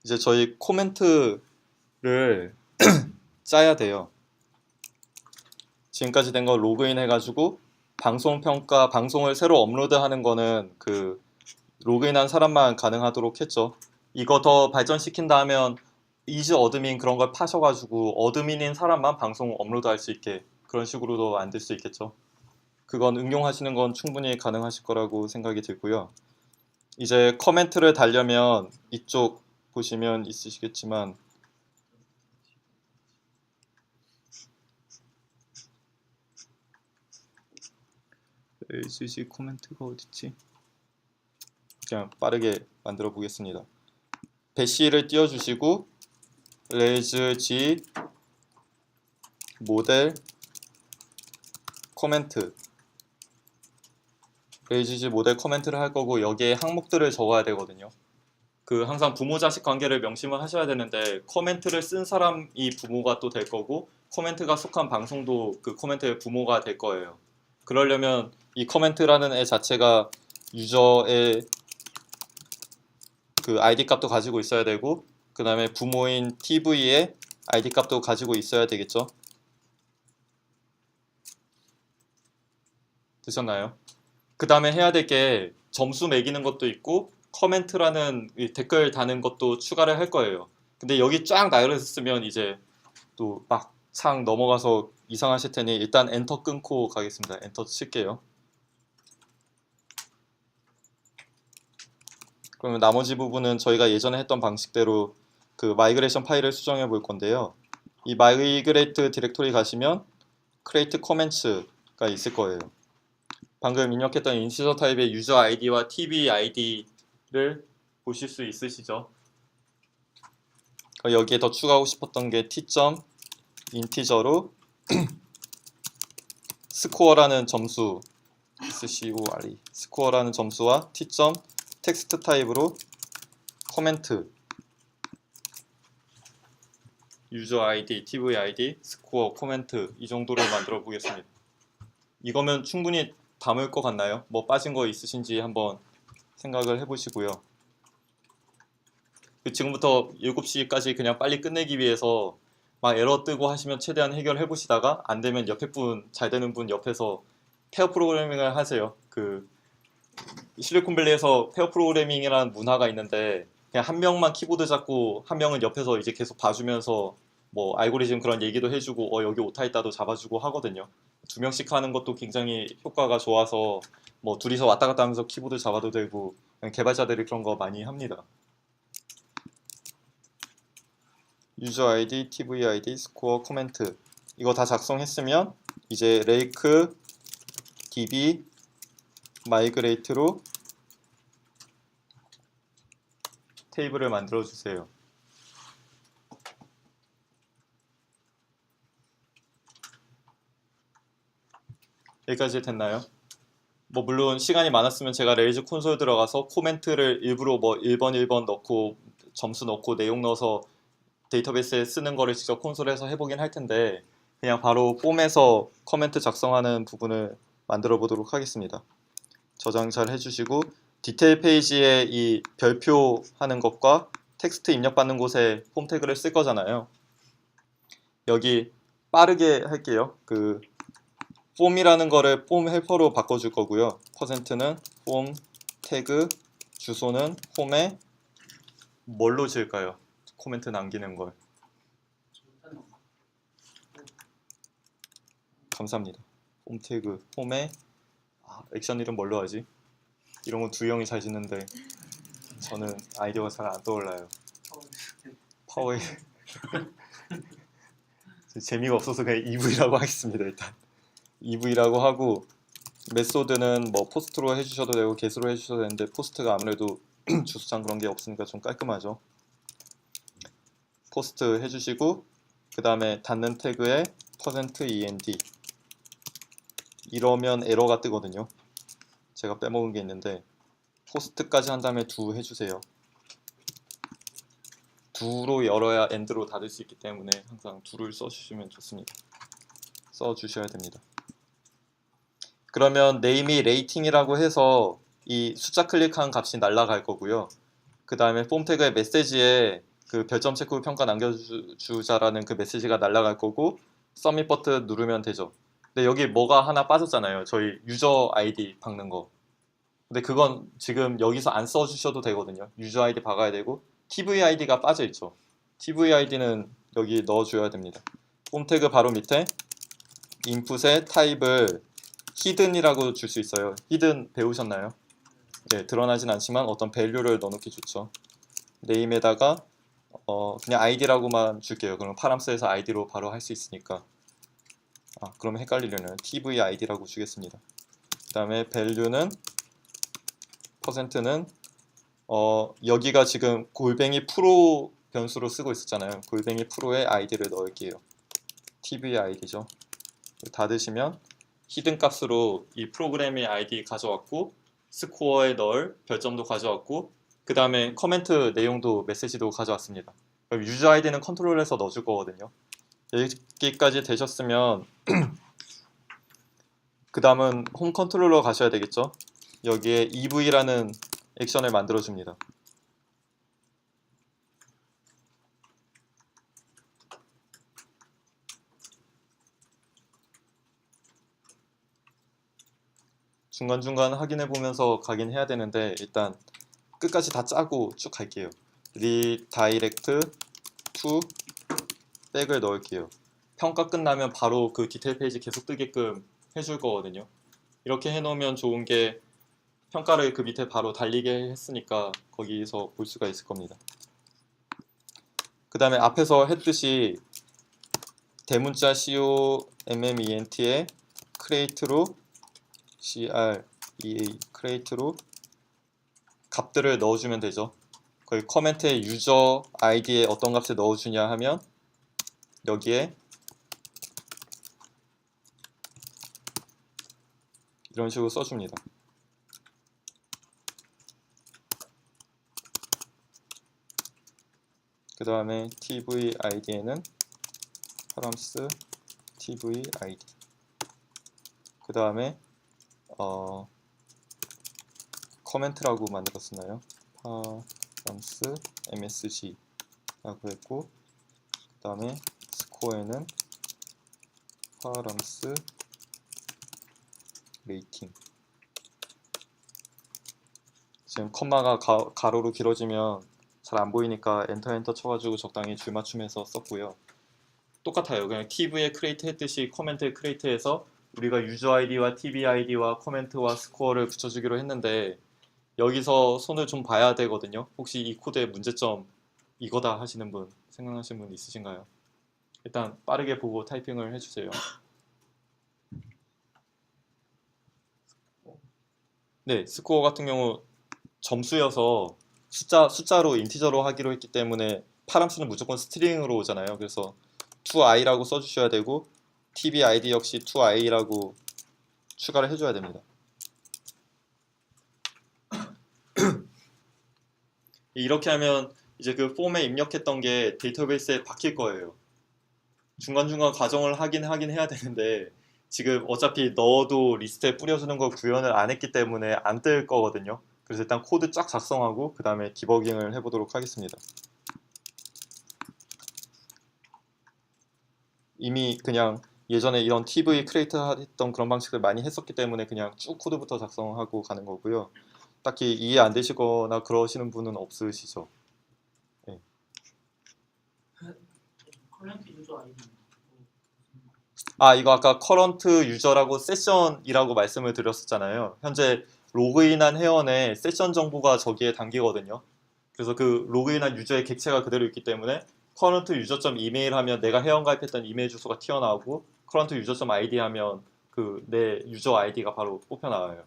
이제 저희 코멘트를 짜야 돼요. 지금까지 된 거 로그인 해가지고 방송 평가, 방송을 새로 업로드하는 거는 그 로그인한 사람만 가능하도록 했죠. 이거 더 발전시킨다 하면 이즈 어드민 그런 걸 파셔가지고 어드민인 사람만 방송 업로드할 수 있게 그런 식으로도 만들 수 있겠죠. 그건 응용하시는 건 충분히 가능하실 거라고 생각이 들고요. 이제 커멘트를 달려면 이쪽 보시면 있으시겠지만 LGG 코멘트가 어딨지? 그냥 빠르게 만들어 보겠습니다. 배시를 띄워주시고 LGG 모델 코멘트 LGG 모델 코멘트를 할 거고 여기에 항목들을 적어야 되거든요. 그 항상 부모 자식 관계를 명심을 하셔야 되는데 코멘트를 쓴 사람이 부모가 또 될 거고 코멘트가 속한 방송도 그 코멘트의 부모가 될 거예요. 그러려면 이 코멘트라는 애 자체가 유저의 그 ID 값도 가지고 있어야 되고 그 다음에 부모인 TV의 ID 값도 가지고 있어야 되겠죠. 되셨나요? 그 다음에 해야 될 게 점수 매기는 것도 있고 커멘트라는 이 댓글 다는 것도 추가를 할 거예요. 근데 여기 쫙 나열해서 쓰면 이제 또 막 창 넘어가서 이상하실 테니 일단 엔터 끊고 가겠습니다. 엔터 칠게요. 그러면 나머지 부분은 저희가 예전에 했던 방식대로 그 마이그레이션 파일을 수정해 볼 건데요. 이 마이그레이트 디렉토리 가시면 create comments가 있을 거예요. 방금 입력했던 인티저 타입의 유저 아이디와 TV 아이디를 보실 수 있으시죠? 여기에 더 추가하고 싶었던 게 t.인티저로 스코어라는 점수 SCORE 스코어라는 점수와 t.텍스트 타입으로 코멘트 유저 아이디, TV 아이디, 스코어, 코멘트 이 정도로 만들어 보겠습니다. 이거면 충분히 담을 것 같나요? 뭐 빠진 거 있으신지 한번 생각을 해보시고요. 지금부터 7시까지 그냥 빨리 끝내기 위해서 막 에러 뜨고 하시면 최대한 해결해 보시다가 안 되면 옆에 분, 잘 되는 분 옆에서 페어 프로그래밍을 하세요. 그 실리콘밸리에서 페어 프로그래밍이라는 문화가 있는데 그냥 한 명만 키보드 잡고 한 명은 옆에서 이제 계속 봐주면서 뭐 알고리즘 그런 얘기도 해주고 여기 오타 있다도 잡아주고 하거든요. 2명씩 하는 것도 굉장히 효과가 좋아서 뭐 둘이서 왔다 갔다 하면서 키보드 잡아도 되고 개발자들이 그런 거 많이 합니다. 유저 아이디, TV 아이디, 스코어, 코멘트 이거 다 작성했으면 이제 레이크 db 마이그레이트로 테이블을 만들어 주세요. 여기까지 됐나요? 뭐 물론 시간이 많았으면 제가 레이즈 콘솔 들어가서 코멘트를 일부러 뭐 1번 1번 넣고 점수 넣고 내용 넣어서 데이터베이스에 쓰는 거를 직접 콘솔에서 해보긴 할 텐데 그냥 바로 폼에서 커멘트 작성하는 부분을 만들어 보도록 하겠습니다. 저장 잘 해주시고 디테일 페이지에 이 별표 하는 것과 텍스트 입력받는 곳에 폼 태그를 쓸 거잖아요. 여기 빠르게 할게요. 그 폼이라는 거를 폼 헬퍼로 바꿔줄 거고요. 퍼센트는 폼 태그 주소는 홈에 뭘로 지을까요? 코멘트 남기는 걸. 감사합니다. 홈 태그 홈에 액션 이름 뭘로 하지? 이런 건 두 형이 잘 짓는데 저는 아이디어가 잘 안 떠올라요. 파워에 재미가 없어서 그냥 EV라고 하겠습니다. 일단 EV라고 하고 메소드는 뭐 포스트로 해주셔도 되고 get으로 해주셔도 되는데 포스트가 아무래도 주소창 그런 게 없으니까 좀 깔끔하죠. 포스트 해주시고 그 다음에 닫는 태그에 %end 이러면 에러가 뜨거든요. 제가 빼먹은 게 있는데 포스트까지 한 다음에 do 해주세요. do로 열어야 end로 닫을 수 있기 때문에 항상 do를 써주시면 좋습니다. 써주셔야 됩니다. 그러면 name이 rating이라고 해서 이 숫자 클릭한 값이 날아갈 거고요. 그 다음에 폼 태그의 메시지에 그 별점 체크 후 평가 남겨주자라는 그 메시지가 날아갈 거고 서밋 버튼 누르면 되죠. 근데 여기 뭐가 하나 빠졌잖아요. 저희 유저 아이디 박는 거. 근데 그건 지금 여기서 안 써주셔도 되거든요. 유저 아이디 박아야 되고 TV 아이디가 빠져 있죠. TV 아이디는 여기 넣어줘야 됩니다. 폼 태그 바로 밑에 인풋의 타입을 히든이라고 줄 수 있어요. 히든 배우셨나요? 네, 드러나진 않지만 어떤 밸류를 넣어놓기 좋죠. 네임에다가 그냥 아이디라고만 줄게요. 그럼 파람스에서 아이디로 바로 할 수 있으니까. 그러면 헷갈리려면 TV 아이디라고 주겠습니다. 그 다음에 밸류는 %는 여기가 지금 골뱅이 프로 변수로 쓰고 있었잖아요. 골뱅이 프로의 아이디를 넣을게요. TV 아이디죠. 닫으시면 히든 값으로 이 프로그램의 아이디 가져왔고 스코어에 넣을 별점도 가져왔고 그 다음에 커멘트 내용도 메시지도 가져왔습니다. 그럼 유저 아이디는 컨트롤해서 넣어줄 거거든요. 여기까지 되셨으면 그 다음은 홈 컨트롤러 가셔야 되겠죠. 여기에 EV라는 액션을 만들어 줍니다. 중간중간 확인해 보면서 가긴 해야 되는데 일단 끝까지 다 짜고 쭉 갈게요. 리다이렉트 투 백을 넣을게요. 평가 끝나면 바로 그 디테일 페이지 계속 뜨게끔 해줄 거거든요. 이렇게 해놓으면 좋은 게 평가를 그 밑에 바로 달리게 했으니까 거기서 볼 수가 있을 겁니다. 그 다음에 앞에서 했듯이 대문자 COMMENT에 create로 create로 값들을 넣어주면 되죠. 거기 커멘트에 유저 아이디에 어떤 값을 넣어주냐 하면 여기에 이런 식으로 써줍니다. 그 다음에 TV ID에는 파람스 TV ID 그 다음에 커멘트라고 만들었었나요? 파람스 MSG 라고 했고 그 다음에 스코어에는 파람스 레이팅. 지금 컴마가 가로로 길어지면 잘 안 보이니까 엔터 쳐가지고 적당히 줄 맞춤해서 썼고요. 똑같아요. 그냥 TV에 크리에이트 했듯이 코멘트에 크리에이트해서 우리가 유저 아이디와 TV 아이디와 코멘트와 스코어를 붙여주기로 했는데 여기서 손을 좀 봐야 되거든요. 혹시 이 코드의 문제점 이거다 하시는 분 생각나시는 분 있으신가요? 일단 빠르게 보고 타이핑을 해주세요. 네, 스코어 같은 경우 점수여서 숫자로 인티저로 하기로 했기 때문에 파람수는 무조건 스트링으로 오잖아요. 그래서 toI라고 써주셔야 되고 TV ID 역시 toI라고 추가를 해줘야 됩니다. 이렇게 하면 이제 그 폼에 입력했던 게 데이터베이스에 박힐 거예요. 중간중간 가정을 하긴 해야 되는데 지금 어차피 넣어도 리스트에 뿌려주는 거 구현을 안 했기 때문에 안 뜰 거거든요. 그래서 일단 코드 쫙 작성하고 그 다음에 디버깅을 해보도록 하겠습니다. 이미 그냥 예전에 이런 TV 크리에이트 했던 그런 방식을 많이 했었기 때문에 그냥 쭉 코드부터 작성하고 가는 거고요. 딱히 이해 안 되시거나 그러시는 분은 없으시죠? 네. 커런트 유저 아이디. 이거 아까 커런트 유저라고 세션이라고 말씀을 드렸었잖아요. 현재 로그인한 회원의 세션 정보가 저기에 담기거든요. 그래서 그 로그인한 유저의 객체가 그대로 있기 때문에 커런트 유저.점 이메일 하면 내가 회원 가입했던 이메일 주소가 튀어나오고 커런트 유저.점 아이디 하면 그 내 유저 아이디가 바로 뽑혀 나와요.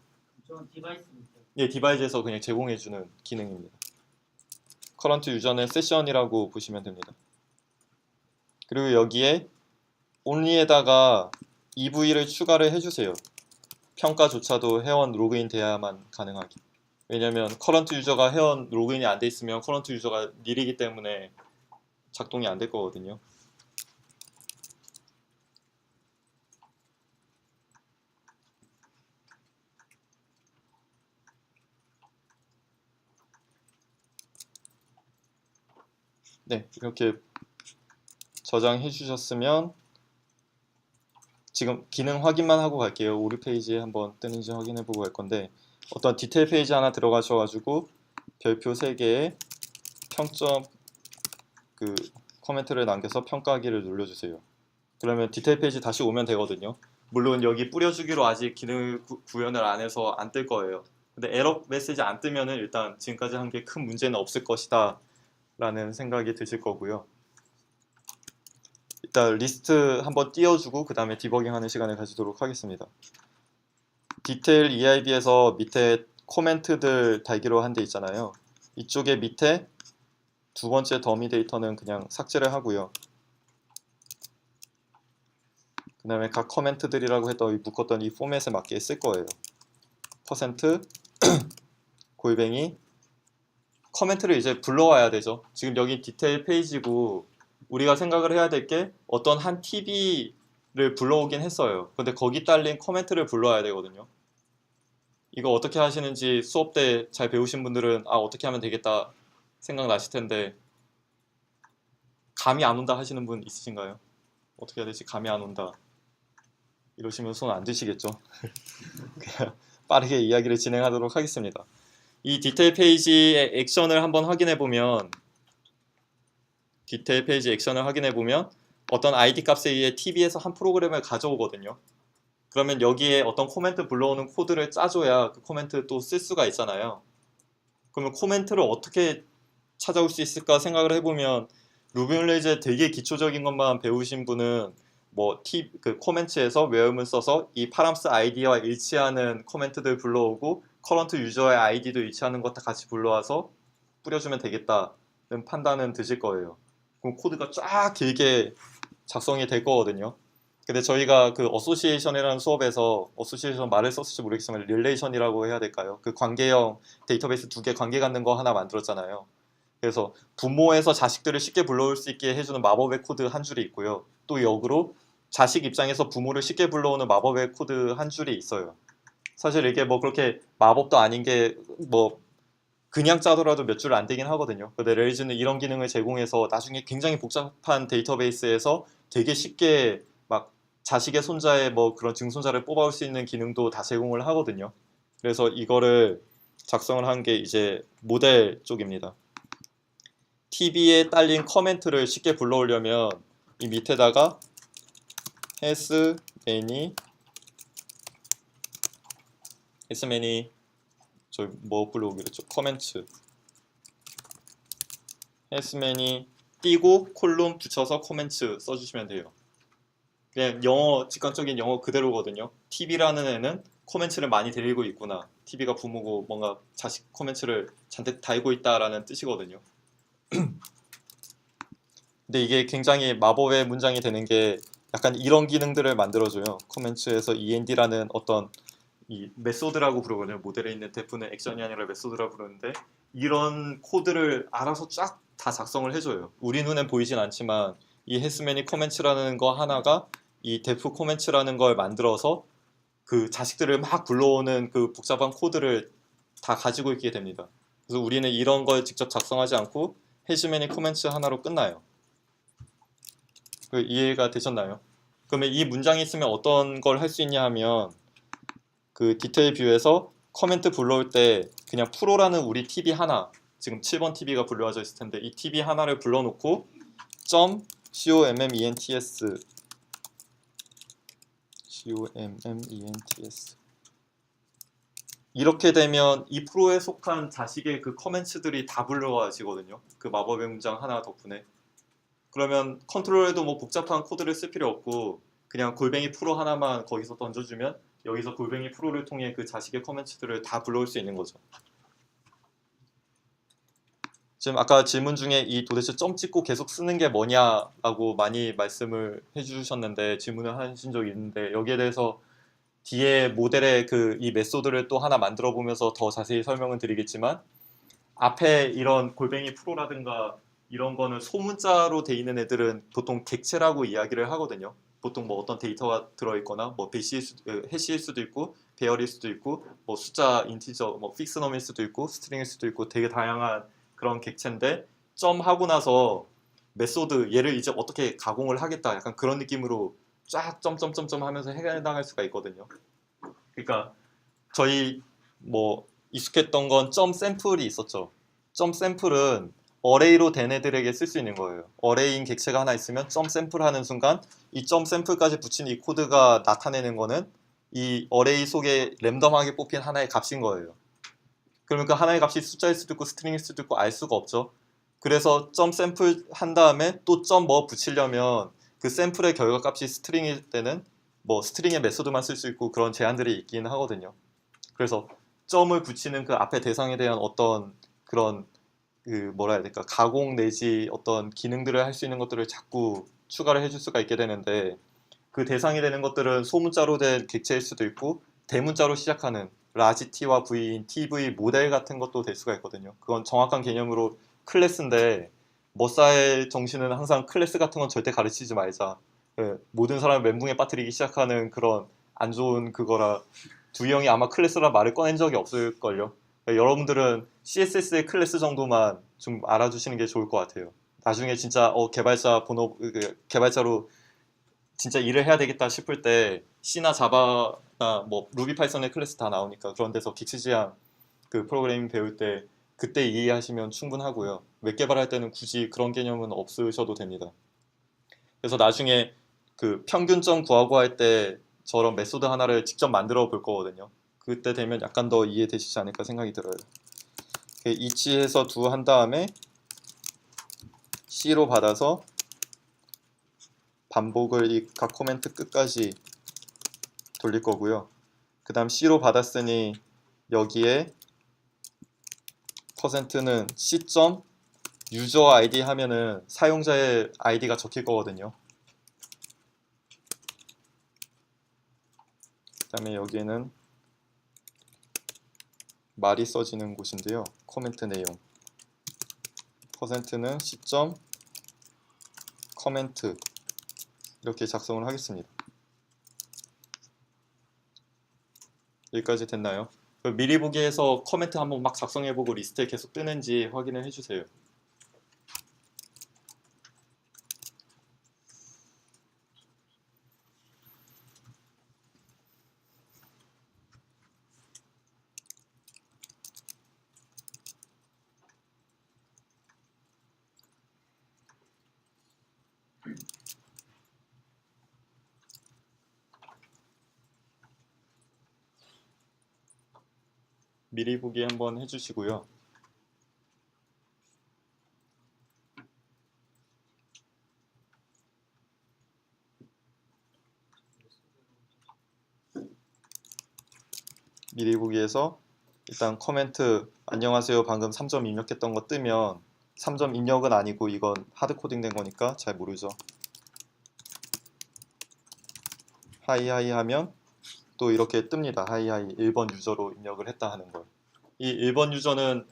저는 디바이스입니다. 예, 디바이스에서 그냥 제공해주는 기능입니다. 커런트 유저는 세션이라고 보시면 됩니다. 그리고 여기에 only에다가 EV를 추가를 해주세요. 평가조차도 회원 로그인 돼야만 가능하게. 왜냐면 커런트 유저가 회원 로그인이 안 돼 있으면 커런트 유저가 느리기 때문에 작동이 안 될 거거든요. 네, 이렇게 저장해 주셨으면 지금 기능 확인만 하고 갈게요. 오류 페이지에 한번 뜨는지 확인해 보고 갈 건데 어떤 디테일 페이지 하나 들어가셔가지고 별표 3개에 평점 그 코멘트를 남겨서 평가하기를 눌러주세요. 그러면 디테일 페이지 다시 오면 되거든요. 물론 여기 뿌려주기로 아직 기능 구현을 안 해서 안 뜰 거예요. 근데 에러 메시지 안 뜨면은 일단 지금까지 한 게 큰 문제는 없을 것이다 라는 생각이 드실 거고요. 일단 리스트 한번 띄워주고 그 다음에 디버깅 하는 시간을 가지도록 하겠습니다. 디테일 EIB에서 밑에 코멘트들 달기로 한 데 있잖아요. 이쪽에 밑에 두 번째 더미 데이터는 그냥 삭제를 하고요. 그 다음에 각 커멘트들이라고 했던 묶었던 이 포맷에 맞게 쓸 거예요. 퍼센트 골뱅이 커멘트를 이제 불러와야 되죠. 지금 여기 디테일 페이지고 우리가 생각을 해야 될 게 어떤 한 TV를 불러오긴 했어요. 근데 거기 딸린 커멘트를 불러와야 되거든요. 이거 어떻게 하시는지 수업 때 잘 배우신 분들은 아 어떻게 하면 되겠다 생각나실 텐데 감이 안 온다 하시는 분 있으신가요? 어떻게 해야 될지 감이 안 온다 이러시면 손 안 드시겠죠? 그냥 빠르게 이야기를 진행하도록 하겠습니다. 이 디테일 페이지의 액션을 한번 확인해 보면 디테일 페이지 액션을 확인해 보면 어떤 id 값에 의해 tv에서 한 프로그램을 가져오거든요. 그러면 여기에 어떤 코멘트 불러오는 코드를 짜줘야 그 코멘트 또 쓸 수가 있잖아요. 그러면 코멘트를 어떻게 찾아올 수 있을까 생각을 해보면 루비 온 레이즈의 되게 기초적인 것만 배우신 분은 뭐 그 코멘트에서 외음을 써서 이 파람스 아이디와 일치하는 코멘트들 불러오고 커런트 유저의 아이디도 일치하는 것 다 같이 불러와서 뿌려주면 되겠다는 판단은 드실 거예요. 그럼 코드가 쫙 길게 작성이 될 거거든요. 근데 저희가 그 어소시에이션이라는 수업에서 어소시에이션 말을 썼을지 모르겠지만 릴레이션이라고 해야 될까요? 그 관계형 데이터베이스 두 개 관계 갖는 거 하나 만들었잖아요. 그래서 부모에서 자식들을 쉽게 불러올 수 있게 해주는 마법의 코드 한 줄이 있고요. 또 역으로 자식 입장에서 부모를 쉽게 불러오는 마법의 코드 한 줄이 있어요. 사실 이게 뭐 그렇게 마법도 아닌 게 뭐 그냥 짜더라도 몇 줄 안 되긴 하거든요. 근데 레이즈는 이런 기능을 제공해서 나중에 굉장히 복잡한 데이터베이스에서 되게 쉽게 막 자식의 손자의 뭐 그런 증손자를 뽑아올 수 있는 기능도 다 제공을 하거든요. 그래서 이거를 작성을 한 게 이제 모델 쪽입니다. TV에 딸린 커멘트를 쉽게 불러오려면 이 밑에다가 has many 저 뭐 불러오기로 했죠? 커멘트 has many 띄고 콜룸 붙여서 코멘트 써주시면 돼요. 그냥 영어 직관적인 영어 그대로거든요. TV라는 애는 코멘트를 많이 데리고 있구나. TV가 부모고 뭔가 자식 코멘트를 잔뜩 달고 있다라는 뜻이거든요. 근데 이게 굉장히 마법의 문장이 되는 게 약간 이런 기능들을 만들어줘요. 코멘트에서 end라는 어떤 이 메소드라고 부르거든요. 모델에 있는 대부분은 액션이 아니라 메소드라고 부르는데 이런 코드를 알아서 쫙 다 작성을 해줘요. 우리 눈엔 보이진 않지만 이 has many comments라는 거 하나가 이 def comments라는 걸 만들어서 그 자식들을 막 불러오는 그 복잡한 코드를 다 가지고 있게 됩니다. 그래서 우리는 이런 걸 직접 작성하지 않고 has many comments 하나로 끝나요. 이해가 되셨나요? 그러면 이 문장이 있으면 어떤 걸 할 수 있냐 하면 그 디테일 뷰에서 커멘트 불러올 때 그냥 프로라는 우리 TV 하나 지금 7번 TV가 불려져 있을 텐데 이 TV 하나를 불러놓고 .comments 이렇게 되면 이 프로에 속한 자식의 그 커멘트들이 다 불러와지거든요. 그 마법의 문장 하나 덕분에. 그러면 컨트롤에도 뭐 복잡한 코드를 쓸 필요 없고 그냥 골뱅이 프로 하나만 거기서 던져주면 여기서 골뱅이 프로를 통해 그 자식의 커멘트들을 다 불러올 수 있는 거죠. 지금 아까 질문 중에 이 도대체 점 찍고 계속 쓰는 게 뭐냐라고 많이 말씀을 해주셨는데 질문을 하신 적이 있는데 여기에 대해서 뒤에 모델의 그 이 메소드를 또 하나 만들어 보면서 더 자세히 설명을 드리겠지만 앞에 이런 골뱅이 프로라든가 이런 거는 소문자로 돼 있는 애들은 보통 객체라고 이야기를 하거든요. 보통 뭐 어떤 데이터가 들어있거나 뭐 해시일 수도 있고 배열일 수도 있고 뭐 숫자 인티저 뭐 픽스넘일 수도 있고 스트링일 수도 있고 되게 다양한 그런 객체인데 점 하고 나서 메소드 얘를 이제 어떻게 가공을 하겠다 약간 그런 느낌으로 쫙 점점점점 하면서 해나갈 수가 있거든요. 그러니까 저희 뭐 익숙했던 건 점 샘플이 있었죠. 점 샘플은 어레이로 된 애들에게 쓸 수 있는 거예요. 어레이인 객체가 하나 있으면 점 샘플 하는 순간 이 점 샘플까지 붙인 이 코드가 나타내는 거는 이 어레이 속에 랜덤하게 뽑힌 하나의 값인 거예요. 그러면 그 하나의 값이 숫자일 수도 있고 스트링일 수도 있고 알 수가 없죠. 그래서 점 샘플 한 다음에 또 점 뭐 붙이려면 그 샘플의 결과값이 스트링일 때는 뭐 스트링의 메소드만 쓸 수 있고 그런 제한들이 있긴 하거든요. 그래서 점을 붙이는 그 앞에 대상에 대한 어떤 그런 그 뭐라 해야 될까 가공 내지 어떤 기능들을 할 수 있는 것들을 자꾸 추가를 해줄 수가 있게 되는데 그 대상이 되는 것들은 소문자로 된 객체일 수도 있고 대문자로 시작하는 라지 T와 V인 TV 모델 같은 것도 될 수가 있거든요. 그건 정확한 개념으로 클래스인데 머싸의 정신은 항상 클래스 같은 건 절대 가르치지 말자. 예, 모든 사람을 멘붕에 빠뜨리기 시작하는 그런 안 좋은 그거라 두이 형이 아마 클래스라 말을 꺼낸 적이 없을걸요. 여러분들은 CSS의 클래스 정도만 좀 알아주시는 게 좋을 것 같아요. 나중에 진짜 개발자 번호 개발자로 진짜 일을 해야 되겠다 싶을 때 C나 자바나 뭐 루비 파이썬의 클래스 다 나오니까 그런 데서 긱스지향 그 프로그래밍 배울 때 그때 이해하시면 충분하고요. 웹 개발할 때는 굳이 그런 개념은 없으셔도 됩니다. 그래서 나중에 그 평균점 구하고 할 때 저런 메소드 하나를 직접 만들어 볼 거거든요. 그때 되면 약간 더 이해되시지 않을까 생각이 들어요. 이치해서 두 한 다음에 C로 받아서 반복을 이 각 코멘트 끝까지 돌릴 거고요. 그 다음 C로 받았으니 여기에 %는 C. 유저 아이디 하면은 사용자의 아이디가 적힐 거거든요. 그 다음에 여기에는 말이 써지는 곳인데요. 코멘트 내용 %는 C. 커멘트 이렇게 작성을 하겠습니다. 여기까지 됐나요? 미리 보기에서 커멘트 한번 막 작성해보고 리스트에 계속 뜨는지 확인을 해주세요. 미리 보기 한번 해주시고요. 미리 보기에서 일단 커멘트 안녕하세요 방금 3점 입력했던 거 뜨면 3점 입력은 아니고 이건 하드코딩 된 거니까 잘 모르죠. 하이하이 하면 또 이렇게 뜹니다. 하이하이 1번 유저로 입력을 했다 하는 걸. 이 1번 유저는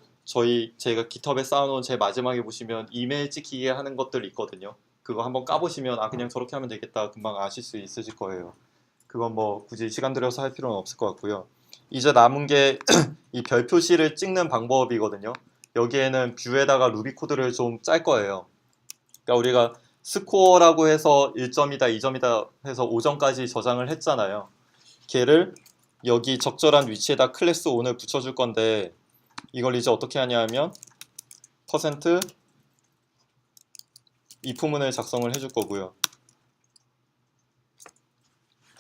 제가 깃허브에 쌓아놓은 제 마지막에 보시면 이메일 찍히게 하는 것들이 있거든요. 그거 한번 까보시면 그냥 저렇게 하면 되겠다 금방 아실 수 있으실 거예요. 그건 뭐 굳이 시간 들여서 할 필요는 없을 것 같고요. 이제 남은 게 이 별 표시를 찍는 방법이거든요. 여기에는 뷰에다가 루비 코드를 좀 짤 거예요. 그러니까 우리가 스코어라고 해서 1점이다, 2점이다 해서 5점까지 저장을 했잖아요. 걔를 여기 적절한 위치에다 클래스 on을 붙여줄 건데 이걸 이제 어떻게 하냐 하면 %if문을 작성을 해줄 거고요.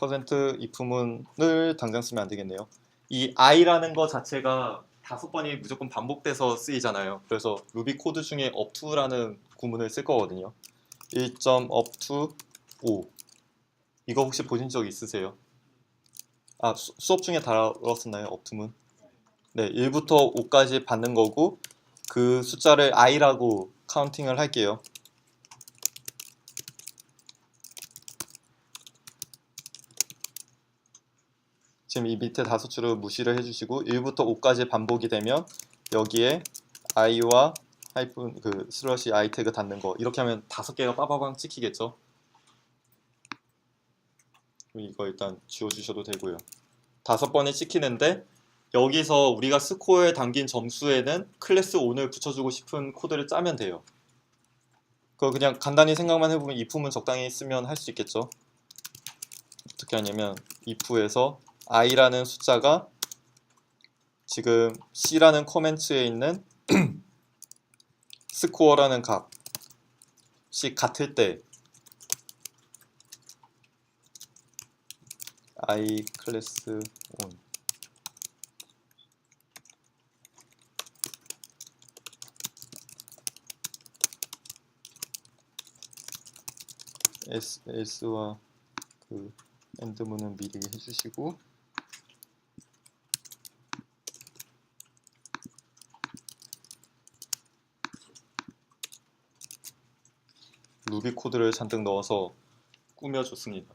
%if문을 당장 쓰면 안 되겠네요. 이 i라는 거 자체가 5번이 무조건 반복돼서 쓰이잖아요. 그래서 루비 코드 중에 up2라는 구문을 쓸 거거든요. 1.up to 5 이거 혹시 보신 적 있으세요? 아 수업 중에 다뤘었나요? upto문? 네 1부터 5까지 받는 거고 그 숫자를 i라고 카운팅을 할게요. 지금 이 밑에 5줄을 무시를 해주시고 1부터 5까지 반복이 되면 여기에 i와 하이픈 그 슬러시 i 태그 닫는 거 이렇게 하면 5개가 빠바방 찍히겠죠. 이거 일단 지워주셔도 되고요. 5번에 찍히는데 여기서 우리가 스코어에 담긴 점수에는 클래스 on을 붙여주고 싶은 코드를 짜면 돼요. 그거 그냥 간단히 생각만 해보면 if만 적당히 쓰면 할 수 있겠죠. 어떻게 하냐면 if에서 i라는 숫자가 지금 c라는 코멘트에 있는 스코어라는 값이 같을 때 i 클래스 on s와 그 엔드문은 미리 해주시고 루비 코드를 잔뜩 넣어서 꾸며줬습니다.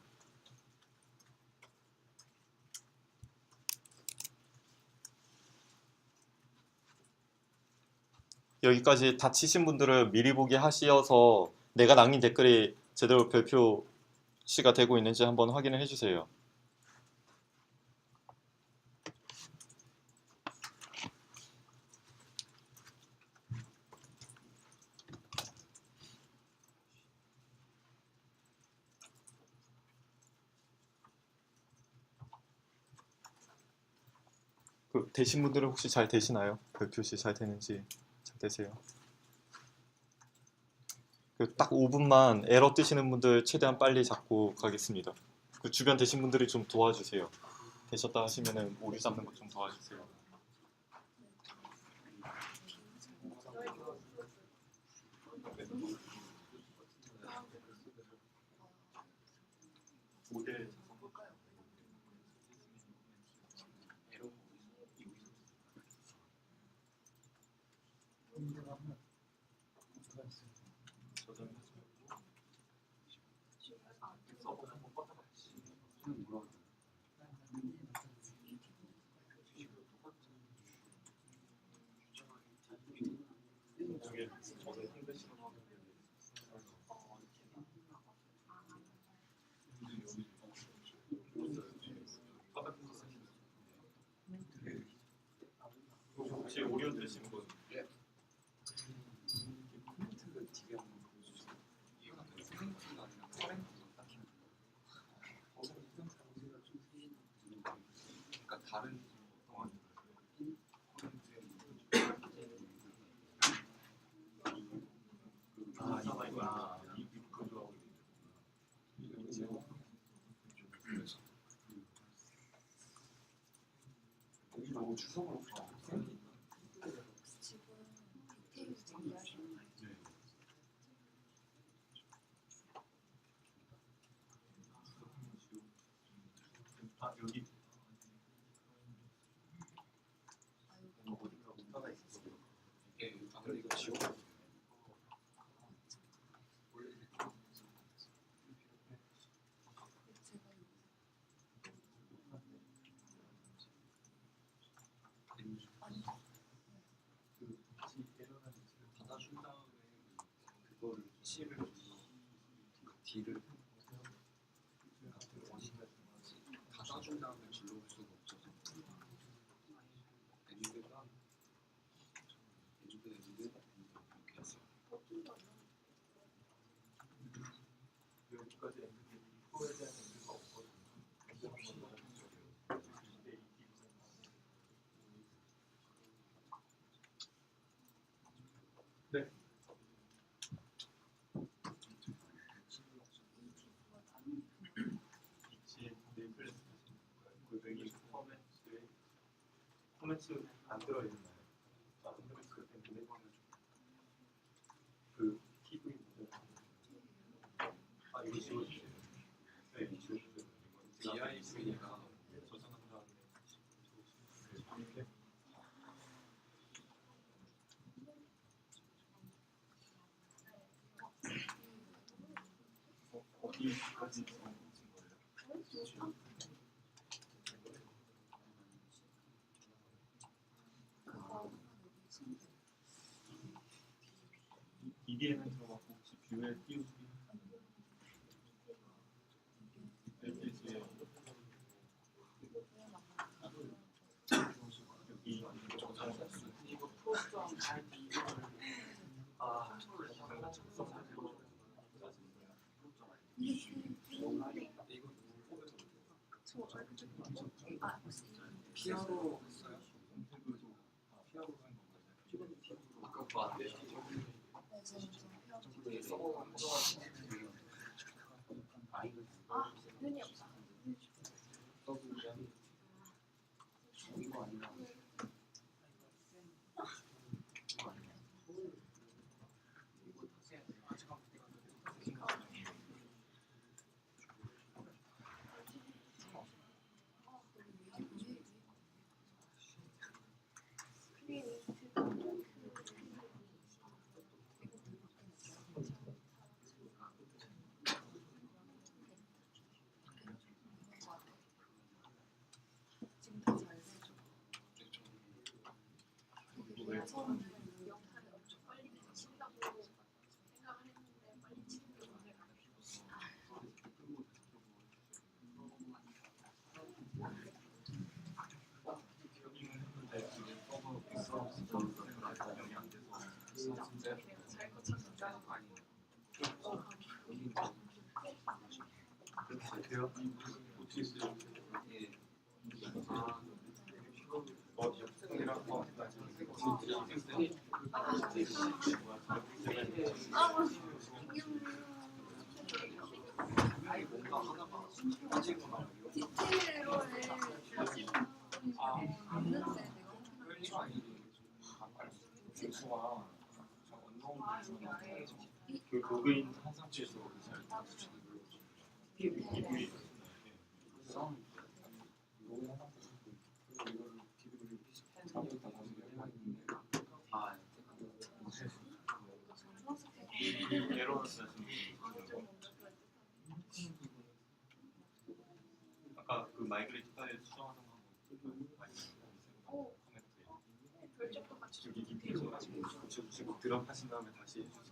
여기까지 다 치신 분들은 미리 보기 하시어서 내가 남긴 댓글이 제대로 별표시가 되고 있는지 한번 확인을 해주세요. 그 되신 분들은 혹시 잘 되시나요? 별표시 잘 되는지 잘 되세요? 그 딱 5분만 에러 뜨시는 분들 최대한 빨리 잡고 가겠습니다. 그 주변 되신 분들이 좀 도와주세요. 되셨다 하시면은 오류 잡는 거 좀 도와주세요. 모델 혹시 오류 되신 분? 여기 닫아준 다음에 질러올 수가 없어서 엔드 이렇게 해서 여기까지 코에 대한 엔드가 없거든요. 네. 코멘트 안 들어있나요? 코멘트 때문에 그 TV 모델 이거 지워주세요. 네, 지워주세요. DIV가 저장한 다음에 어디까지 적어보신 거예요? EDM에 들어가고 혹시 뷰에 띄우기 홈페이지에 여기 저장할 수 이거 프로그램 잘 이거를 아 피아노 했어요? 아까 그거 안 돼요? 그 로그인 한 상태에서 아까 그 마이그레이트 파일 수정하던 거 여기 인테리어 가지고 고쳐주시고 드랍 하신 다음에 다시 해주세요.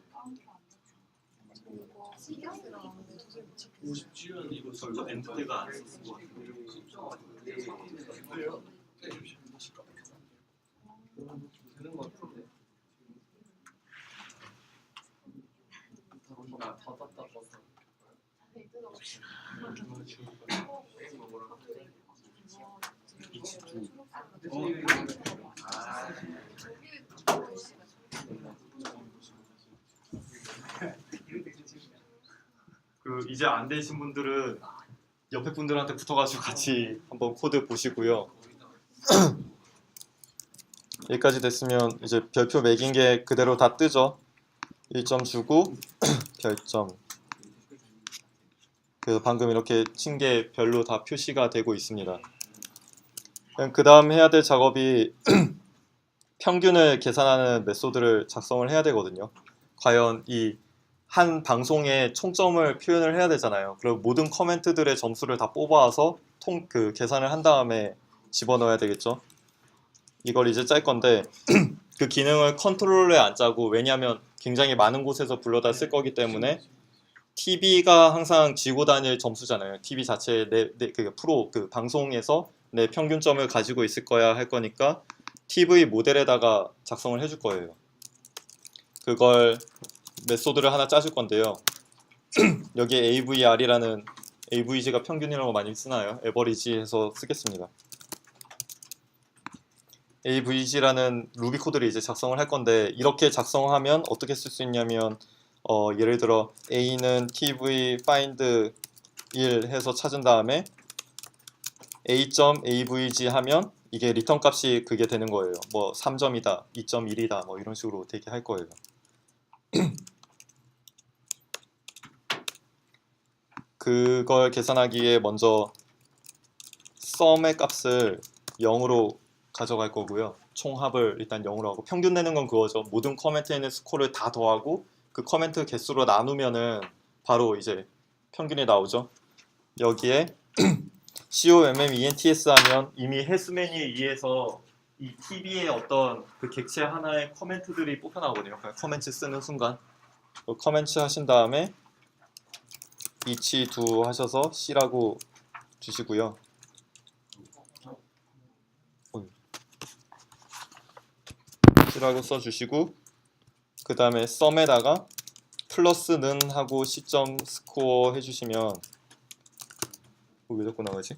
50주년 이거 저희가 엔트가 안 썼을 것 같아요. 되는 거 같은데. 나 닫았다 껐어. 그 이제 안 되신 분들은 옆에 분들한테 붙어가지고 같이 한번 코드 보시고요. 여기까지 됐으면 이제 별표 매긴 게 그대로 다 뜨죠. 1점 주고 별점. 그래서 방금 이렇게 친 게 별로 다 표시가 되고 있습니다. 그 다음 해야 될 작업이 평균을 계산하는 메소드를 작성을 해야 되거든요. 과연 이 한 방송에 총점을 표현을 해야 되잖아요. 그리고 모든 커멘트들의 점수를 다 뽑아와서 계산을 한 다음에 집어넣어야 되겠죠. 이걸 이제 짤 건데 그 기능을 컨트롤에 안 짜고, 왜냐하면 굉장히 많은 곳에서 불러다 쓸 거기 때문에 TV가 항상 지고 다닐 점수잖아요. TV 자체의 그 방송에서 내 평균점을 가지고 있을 거야 할 거니까 TV 모델에다가 작성을 해줄 거예요. 그걸 메소드를 하나 짜줄 건데요. 여기에 AVR이라는, AVG가 평균이라고 많이 쓰나요? 에버리지 해서 쓰겠습니다. AVG라는 루비 코드를 이제 작성을 할 건데, 이렇게 작성하면 어떻게 쓸 수 있냐면 예를 들어 A는 TV find 1 해서 찾은 다음에 A.avg 하면 이게 리턴 값이 그게 되는 거예요. 뭐 3점이다, 2.1이다, 뭐 이런 식으로 되게 할 거예요. 그걸 계산하기에 먼저 sum의 값을 0으로 가져갈 거고요. 총합을 일단 0으로 하고, 평균 내는 건 그거죠. 모든 커멘트에 있는 스코어를 다 더하고 그 커멘트 개수로 나누면은 바로 이제 평균이 나오죠. 여기에 COMMENTS 하면 이미 해수메뉴에 의해서 이 TV의 어떤 그 객체 하나의 커멘트들이 뽑혀나오거든요. 그냥 커멘트 쓰는 순간 커멘트 하신 다음에 each do 하셔서 C라고 주시고요. C라고 써주시고, 그 다음에 sum에다가 플러스는 하고 시점 스코어 해주시면 왜 자꾸 나가지?